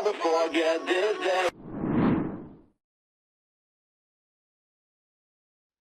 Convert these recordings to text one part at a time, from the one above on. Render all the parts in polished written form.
never forget this day.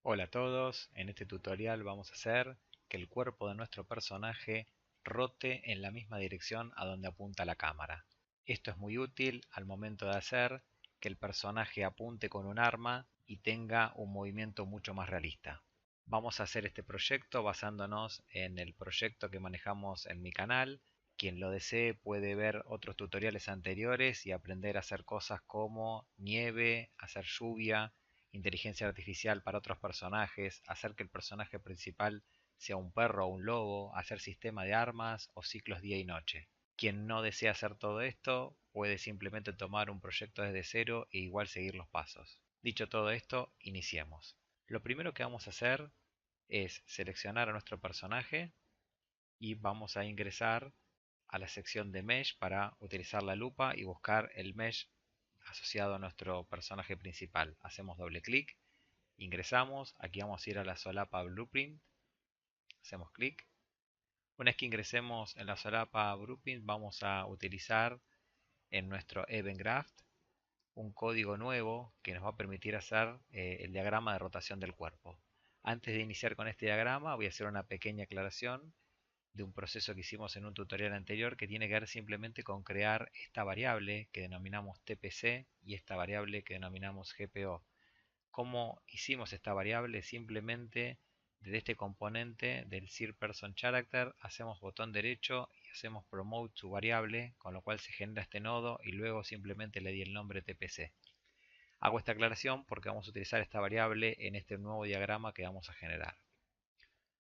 Hola a todos, en este tutorial vamos a hacer que el cuerpo de nuestro personaje rote en la misma dirección a donde apunta la cámara. Esto es muy útil al momento de hacer que el personaje apunte con un arma y tenga un movimiento mucho más realista. Vamos a hacer este proyecto basándonos en el proyecto que manejamos en mi canal. Quien lo desee puede ver otros tutoriales anteriores y aprender a hacer cosas como nieve, hacer lluvia, inteligencia artificial para otros personajes, hacer que el personaje principal sea un perro o un lobo, hacer sistema de armas o ciclos día y noche. Quien no desea hacer todo esto puede simplemente tomar un proyecto desde cero e igual seguir los pasos. Dicho todo esto, iniciemos. Lo primero que vamos a hacer es seleccionar a nuestro personaje y vamos a ingresar a la sección de Mesh para utilizar la lupa y buscar el Mesh asociado a nuestro personaje principal. Hacemos doble clic, ingresamos, aquí vamos a ir a la solapa Blueprint, hacemos clic. Una vez que ingresemos en la solapa Blueprint vamos a utilizar en nuestro Event Graph un código nuevo que nos va a permitir hacer el diagrama de rotación del cuerpo. Antes de iniciar con este diagrama voy a hacer una pequeña aclaración de un proceso que hicimos en un tutorial anterior que tiene que ver simplemente con crear esta variable que denominamos TPC y esta variable que denominamos GPO. ¿Cómo hicimos esta variable? Simplemente desde este componente del SIR_person_character hacemos botón derecho y hacemos promote su variable, con lo cual se genera este nodo y luego simplemente le di el nombre TPC. Hago esta aclaración porque vamos a utilizar esta variable en este nuevo diagrama que vamos a generar.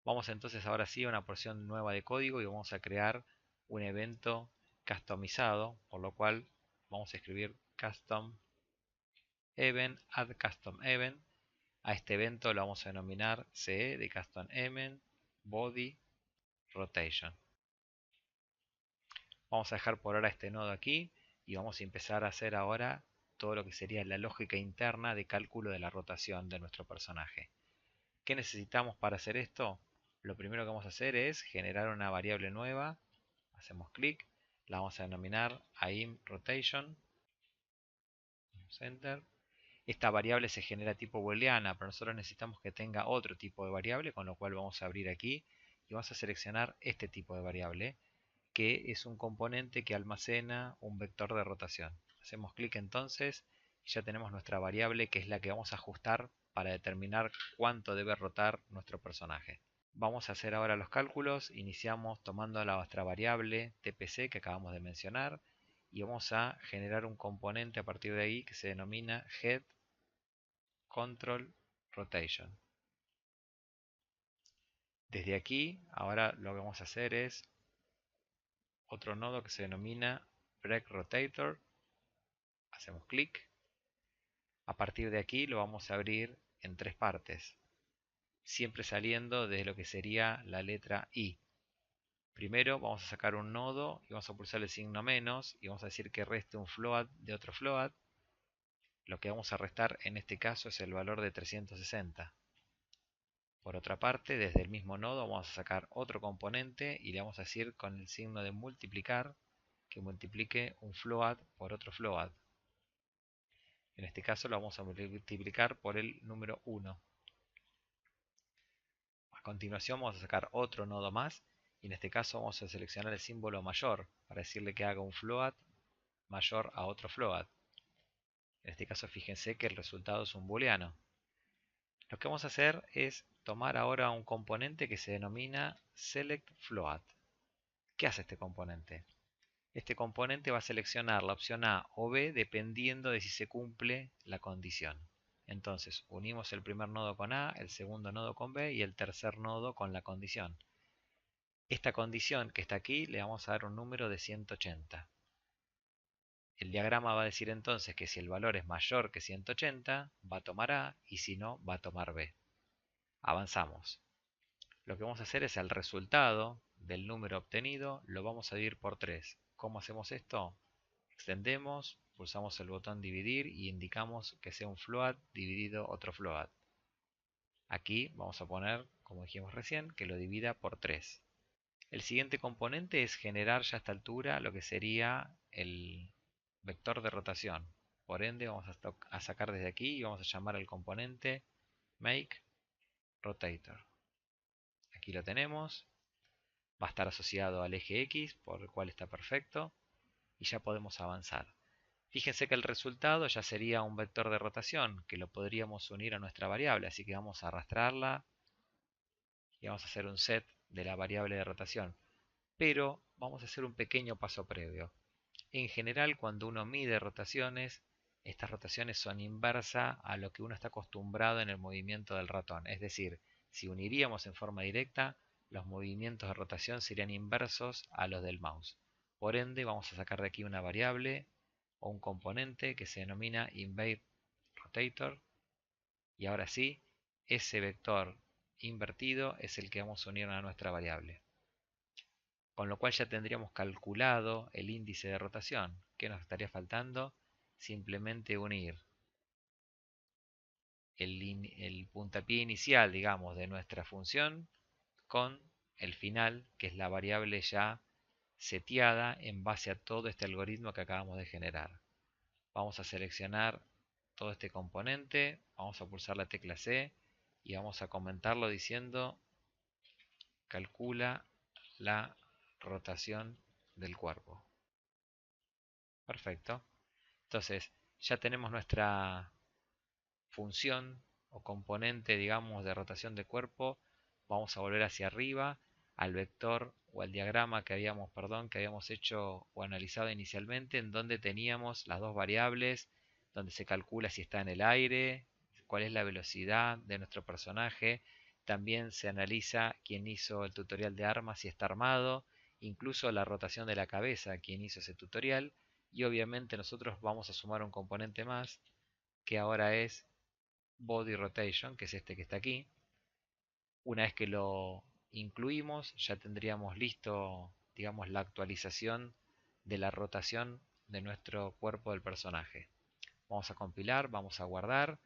Vamos entonces ahora sí a una porción nueva de código y vamos a crear un evento customizado, por lo cual vamos a escribir custom event, add custom event. A este evento lo vamos a denominar CE de custom event body rotation. Vamos a dejar por ahora este nodo aquí y vamos a empezar a hacer ahora todo lo que sería la lógica interna de cálculo de la rotación de nuestro personaje. ¿Qué necesitamos para hacer esto? Lo primero que vamos a hacer es generar una variable nueva. Hacemos clic, la vamos a denominar aimRotation. Enter. Esta variable se genera tipo booleana, pero nosotros necesitamos que tenga otro tipo de variable, con lo cual vamos a abrir aquí y vamos a seleccionar este tipo de variable, que es un componente que almacena un vector de rotación. Hacemos clic entonces y ya tenemos nuestra variable que es la que vamos a ajustar para determinar cuánto debe rotar nuestro personaje. Vamos a hacer ahora los cálculos. Iniciamos tomando nuestra variable TPC que acabamos de mencionar y vamos a generar un componente a partir de ahí que se denomina Head Control Rotation. Desde aquí, ahora lo que vamos a hacer es otro nodo que se denomina Break Rotator. Hacemos clic. A partir de aquí lo vamos a abrir en tres partes, siempre saliendo desde lo que sería la letra I. Primero vamos a sacar un nodo y vamos a pulsar el signo menos y vamos a decir que reste un float de otro float. Lo que vamos a restar en este caso es el valor de 360. Por otra parte, desde el mismo nodo vamos a sacar otro componente y le vamos a decir con el signo de multiplicar que multiplique un float por otro float. En este caso lo vamos a multiplicar por el número 1. A continuación vamos a sacar otro nodo más y en este caso vamos a seleccionar el símbolo mayor para decirle que haga un float mayor a otro float. En este caso fíjense que el resultado es un booleano. Lo que vamos a hacer es tomar ahora un componente que se denomina selectFloat. ¿Qué hace este componente? Este componente va a seleccionar la opción A o B dependiendo de si se cumple la condición. Entonces unimos el primer nodo con A, el segundo nodo con B y el tercer nodo con la condición. Esta condición que está aquí le vamos a dar un número de 180. El diagrama va a decir entonces que si el valor es mayor que 180 va a tomar A y si no va a tomar B. Avanzamos. Lo que vamos a hacer es el resultado del número obtenido lo vamos a dividir por 3. ¿Cómo hacemos esto? Extendemos, pulsamos el botón dividir y indicamos que sea un float dividido otro float. Aquí vamos a poner, como dijimos recién, que lo divida por 3. El siguiente componente es generar ya a esta altura lo que sería el vector de rotación. Por ende vamos a sacar desde aquí y vamos a llamar al componente make rotator. Aquí lo tenemos. Va a estar asociado al eje X, por el cual está perfecto. Y ya podemos avanzar. Fíjense que el resultado ya sería un vector de rotación, que lo podríamos unir a nuestra variable. Así que vamos a arrastrarla y vamos a hacer un set de la variable de rotación. Pero vamos a hacer un pequeño paso previo. En general, cuando uno mide rotaciones, estas rotaciones son inversas a lo que uno está acostumbrado en el movimiento del ratón. Es decir, si uniríamos en forma directa, los movimientos de rotación serían inversos a los del mouse. Por ende, vamos a sacar de aquí una variable o un componente que se denomina invertRotator. Y ahora sí, ese vector invertido es el que vamos a unir a nuestra variable. Con lo cual ya tendríamos calculado el índice de rotación. ¿Qué nos estaría faltando? Simplemente unir el puntapié inicial, digamos, de nuestra función con el final, que es la variable ya seteada en base a todo este algoritmo que acabamos de generar. Vamos a seleccionar todo este componente, vamos a pulsar la tecla C y vamos a comentarlo diciendo calcula la rotación del cuerpo. Perfecto. Entonces, ya tenemos nuestra función o componente, digamos, de rotación de cuerpo. Vamos a volver hacia arriba al vector o al diagrama que habíamos, que habíamos hecho o analizado inicialmente, en donde teníamos las dos variables, donde se calcula si está en el aire, cuál es la velocidad de nuestro personaje. También se analiza quién hizo el tutorial de armas, si está armado, incluso la rotación de la cabeza, quién hizo ese tutorial. Y obviamente nosotros vamos a sumar un componente más, que ahora es Body Rotation, que es este que está aquí. Una vez que lo incluimos, ya tendríamos listo, digamos, la actualización de la rotación de nuestro cuerpo del personaje. Vamos a compilar, vamos a guardar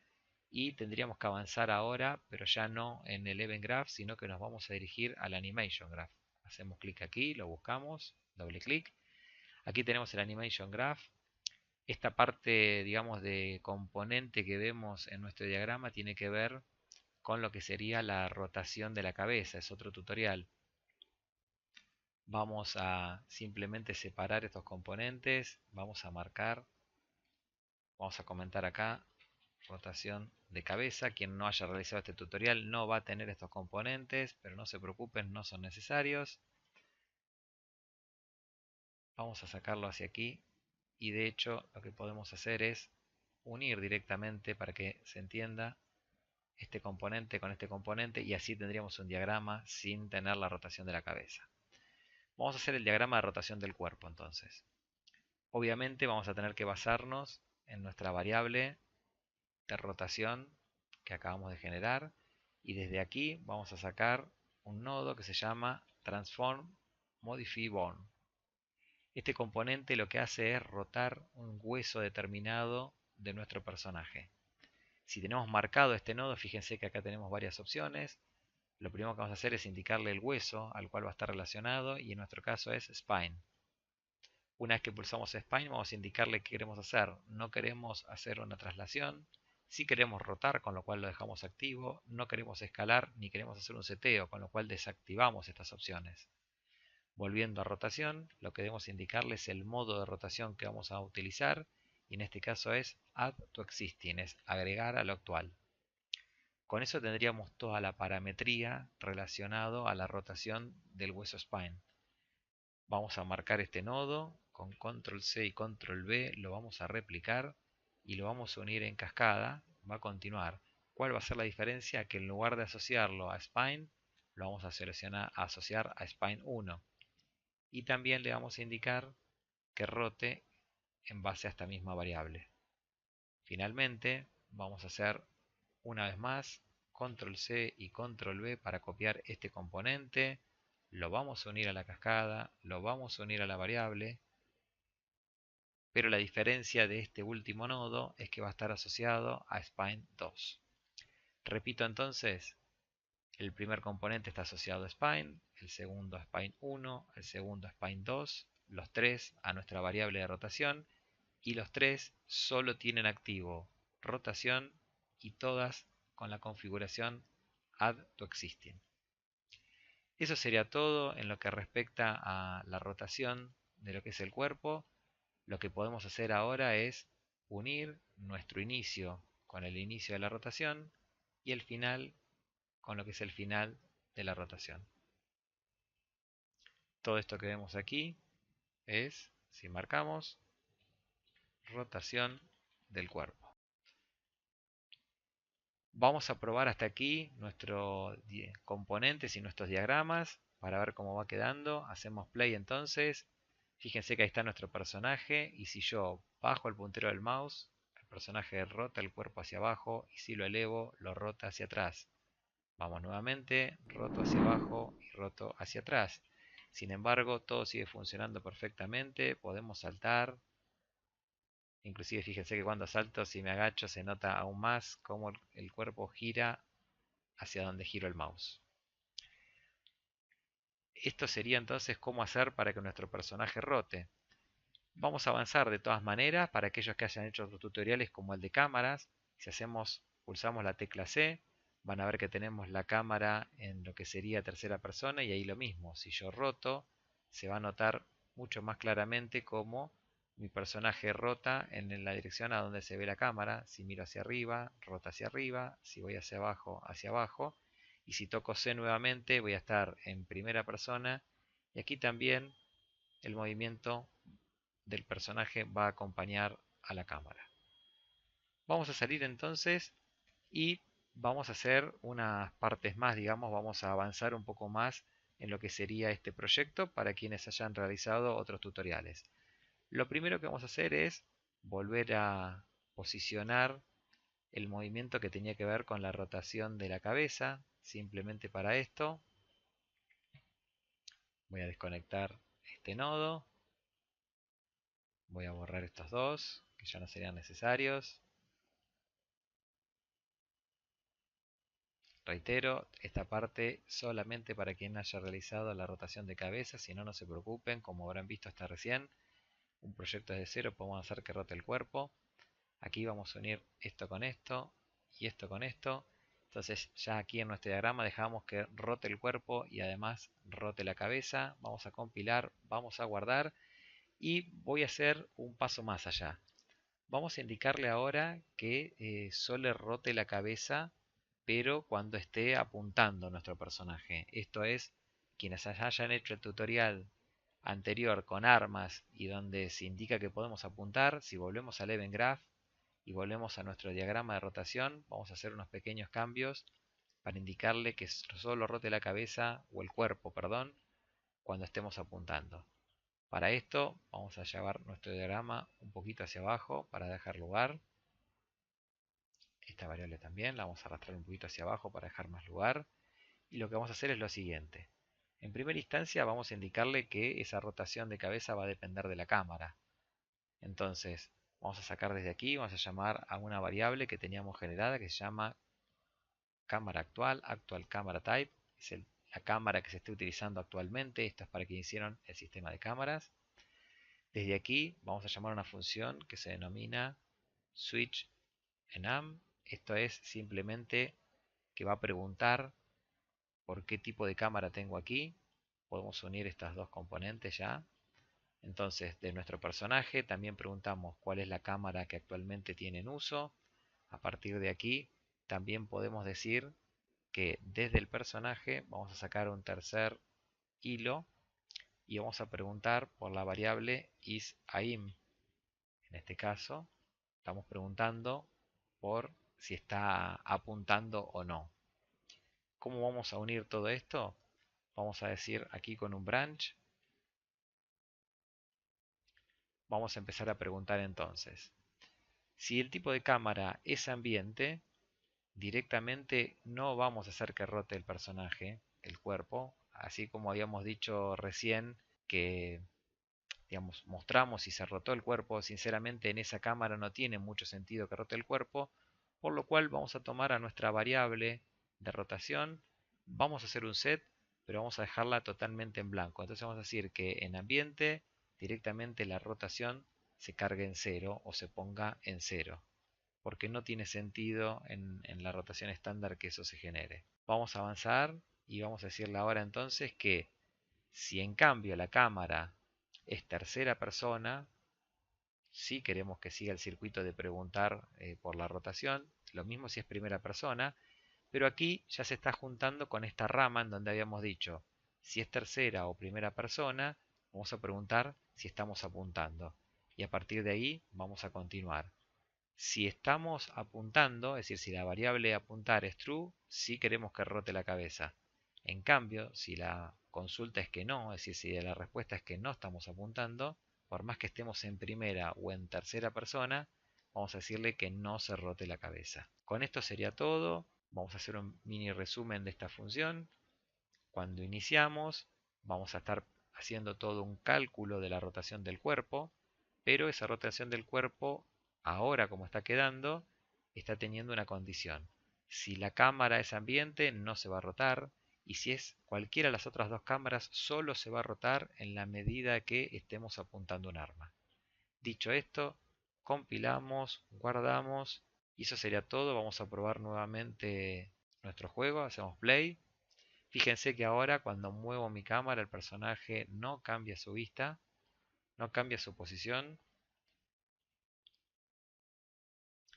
y tendríamos que avanzar ahora, pero ya no en el Event Graph, sino que nos vamos a dirigir al Animation Graph. Hacemos clic aquí, lo buscamos, doble clic. Aquí tenemos el Animation Graph. Esta parte, digamos, de componente que vemos en nuestro diagrama tiene que ver con lo que sería la rotación de la cabeza. Es otro tutorial. Vamos a simplemente separar estos componentes. Vamos a marcar. Vamos a comentar acá. Rotación de cabeza. Quien no haya realizado este tutorial no va a tener estos componentes, pero no se preocupen, no son necesarios. Vamos a sacarlo hacia aquí. Y de hecho lo que podemos hacer es unir directamente para que se entienda este componente con este componente y así tendríamos un diagrama sin tener la rotación de la cabeza. Vamos a hacer el diagrama de rotación del cuerpo entonces. Obviamente vamos a tener que basarnos en nuestra variable de rotación que acabamos de generar y desde aquí vamos a sacar un nodo que se llama Transform Modify Bone. Este componente lo que hace es rotar un hueso determinado de nuestro personaje. Si tenemos marcado este nodo, fíjense que acá tenemos varias opciones. Lo primero que vamos a hacer es indicarle el hueso al cual va a estar relacionado y en nuestro caso es Spine. Una vez que pulsamos Spine vamos a indicarle qué queremos hacer. No queremos hacer una traslación, sí queremos rotar, con lo cual lo dejamos activo. No queremos escalar ni queremos hacer un seteo, con lo cual desactivamos estas opciones. Volviendo a rotación, lo que debemos indicarle es el modo de rotación que vamos a utilizar y en este caso es Add to Existing, es agregar a lo actual. Con eso tendríamos toda la parametría relacionada a la rotación del hueso spine. Vamos a marcar este nodo, con control C y control V lo vamos a replicar y lo vamos a unir en cascada, va a continuar. ¿Cuál va a ser la diferencia? Que en lugar de asociarlo a spine, lo vamos a asociar a spine 1. Y también le vamos a indicar que rote en base a esta misma variable. Finalmente, vamos a hacer una vez más control C y control V para copiar este componente. Lo vamos a unir a la cascada, lo vamos a unir a la variable, pero la diferencia de este último nodo es que va a estar asociado a Spine 2. Repito entonces, el primer componente está asociado a Spine, el segundo a Spine 1, el segundo a Spine 2, los tres a nuestra variable de rotación y los tres solo tienen activo rotación y todas con la configuración Add to Existing. Eso sería todo en lo que respecta a la rotación de lo que es el cuerpo. Lo que podemos hacer ahora es unir nuestro inicio con el inicio de la rotación y el final con lo que es el final de la rotación. Todo esto que vemos aquí es, si marcamos, rotación del cuerpo. Vamos a probar hasta aquí nuestros componentes y nuestros diagramas para ver cómo va quedando. Hacemos play entonces. Fíjense que ahí está nuestro personaje y si yo bajo el puntero del mouse, el personaje rota el cuerpo hacia abajo y si lo elevo, lo rota hacia atrás. Vamos nuevamente, roto hacia abajo y roto hacia atrás. Sin embargo, todo sigue funcionando perfectamente. Podemos saltar. Inclusive fíjense que cuando salto, si me agacho, se nota aún más cómo el cuerpo gira hacia donde giro el mouse. Esto sería entonces cómo hacer para que nuestro personaje rote. Vamos a avanzar de todas maneras para aquellos que hayan hecho otros tutoriales como el de cámaras. Si pulsamos la tecla C, van a ver que tenemos la cámara en lo que sería tercera persona y ahí lo mismo. Si yo roto, se va a notar mucho más claramente cómo mi personaje rota en la dirección a donde se ve la cámara. Si miro hacia arriba, rota hacia arriba. Si voy hacia abajo, hacia abajo. Y si toco C nuevamente, voy a estar en primera persona. Y aquí también el movimiento del personaje va a acompañar a la cámara. Vamos a salir entonces y vamos a hacer unas partes más, digamos, vamos a avanzar un poco más en lo que sería este proyecto para quienes hayan realizado otros tutoriales. Lo primero que vamos a hacer es volver a posicionar el movimiento que tenía que ver con la rotación de la cabeza. Simplemente para esto voy a desconectar este nodo. Voy a borrar estos dos, que ya no serían necesarios. Reitero, esta parte solamente para quien haya realizado la rotación de cabeza, si no, no se preocupen, como habrán visto hasta recién, un proyecto desde cero, podemos hacer que rote el cuerpo. Aquí vamos a unir esto con esto y esto con esto. Entonces ya aquí en nuestro diagrama dejamos que rote el cuerpo y además rote la cabeza. Vamos a compilar, vamos a guardar y voy a hacer un paso más allá. Vamos a indicarle ahora que solo rote la cabeza, pero cuando esté apuntando nuestro personaje. Esto es, quienes hayan hecho el tutorial anterior con armas y donde se indica que podemos apuntar, si volvemos al Event Graph y volvemos a nuestro diagrama de rotación, vamos a hacer unos pequeños cambios para indicarle que solo rote la cabeza o el cuerpo, perdón, cuando estemos apuntando. Para esto vamos a llevar nuestro diagrama un poquito hacia abajo para dejar lugar. Esta variable también la vamos a arrastrar un poquito hacia abajo para dejar más lugar. Y lo que vamos a hacer es lo siguiente. En primera instancia vamos a indicarle que esa rotación de cabeza va a depender de la cámara. Entonces vamos a sacar desde aquí, vamos a llamar a una variable que teníamos generada que se llama cámara actual, actual camera type. Es la cámara que se esté utilizando actualmente. Esto es para quienes hicieron el sistema de cámaras. Desde aquí vamos a llamar a una función que se denomina switch enum. Esto es simplemente que va a preguntar por qué tipo de cámara tengo aquí. Podemos unir estas dos componentes ya. Entonces, de nuestro personaje también preguntamos cuál es la cámara que actualmente tiene en uso. A partir de aquí también podemos decir que desde el personaje vamos a sacar un tercer hilo y vamos a preguntar por la variable isAim. En este caso, estamos preguntando por si está apuntando o no. ¿Cómo vamos a unir todo esto? Vamos a decir aquí con un branch. Vamos a empezar a preguntar entonces. Si el tipo de cámara es ambiente, directamente no vamos a hacer que rote el personaje, el cuerpo, así como habíamos dicho recién que digamos, mostramos si se rotó el cuerpo. Sinceramente en esa cámara no tiene mucho sentido que rote el cuerpo, por lo cual vamos a tomar a nuestra variable de rotación, vamos a hacer un set, pero vamos a dejarla totalmente en blanco. Entonces vamos a decir que en ambiente directamente la rotación se cargue en 0 o se ponga en 0, porque no tiene sentido en la rotación estándar que eso se genere. Vamos a avanzar y vamos a decirle ahora entonces que si en cambio la cámara es tercera persona, sí queremos que siga el circuito de preguntar por la rotación, lo mismo si es primera persona, pero aquí ya se está juntando con esta rama en donde habíamos dicho, si es tercera o primera persona, vamos a preguntar si estamos apuntando. Y a partir de ahí vamos a continuar. Si estamos apuntando, es decir, si la variable apuntar es true, sí queremos que rote la cabeza. En cambio, si la consulta es que no, es decir, si la respuesta es que no estamos apuntando, por más que estemos en primera o en tercera persona, vamos a decirle que no se rote la cabeza. Con esto sería todo. Vamos a hacer un mini resumen de esta función. Cuando iniciamos, vamos a estar haciendo todo un cálculo de la rotación del cuerpo, pero esa rotación del cuerpo, ahora como está quedando, está teniendo una condición. Si la cámara es ambiente, no se va a rotar, y si es cualquiera de las otras dos cámaras, solo se va a rotar en la medida que estemos apuntando un arma. Dicho esto, compilamos, guardamos, y eso sería todo. Vamos a probar nuevamente nuestro juego, hacemos play. Fíjense que ahora cuando muevo mi cámara el personaje no cambia su vista, no cambia su posición.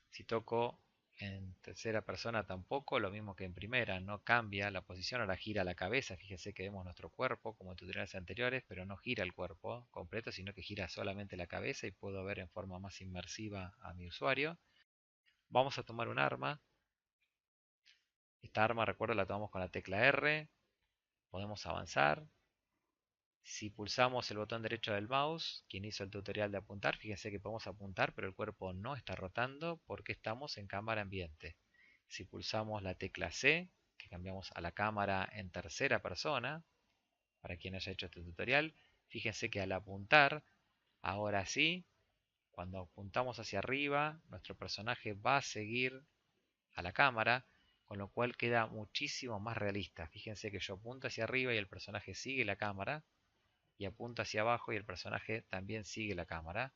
Si toco en tercera persona tampoco, lo mismo que en primera, no cambia la posición, ahora gira la cabeza. Fíjense que vemos nuestro cuerpo como en tutoriales anteriores, pero no gira el cuerpo completo, sino que gira solamente la cabeza y puedo ver en forma más inmersiva a mi usuario. Vamos a tomar un arma. Esta arma, recuerdo, la tomamos con la tecla R. Podemos avanzar. Si pulsamos el botón derecho del mouse, quien hizo el tutorial de apuntar, fíjense que podemos apuntar, pero el cuerpo no está rotando porque estamos en cámara ambiente. Si pulsamos la tecla C, que cambiamos a la cámara en tercera persona, para quien haya hecho este tutorial, fíjense que al apuntar, ahora sí, cuando apuntamos hacia arriba, nuestro personaje va a seguir a la cámara, con lo cual queda muchísimo más realista. Fíjense que yo apunto hacia arriba y el personaje sigue la cámara, y apunta hacia abajo y el personaje también sigue la cámara.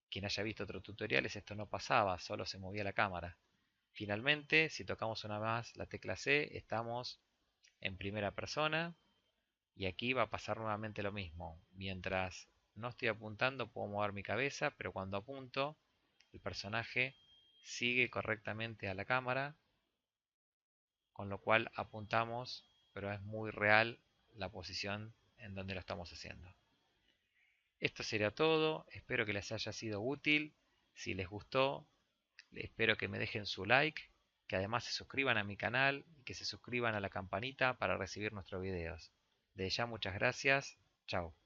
Quien haya visto otros tutoriales, esto no pasaba, solo se movía la cámara. Finalmente, si tocamos una más la tecla C, estamos en primera persona y aquí va a pasar nuevamente lo mismo. Mientras no estoy apuntando puedo mover mi cabeza, pero cuando apunto el personaje sigue correctamente a la cámara, con lo cual apuntamos, pero es muy real la posición en donde lo estamos haciendo. Esto sería todo, espero que les haya sido útil. Si les gustó, espero que me dejen su like, que además se suscriban a mi canal y que se suscriban a la campanita para recibir nuestros videos. Desde ya muchas gracias, chao.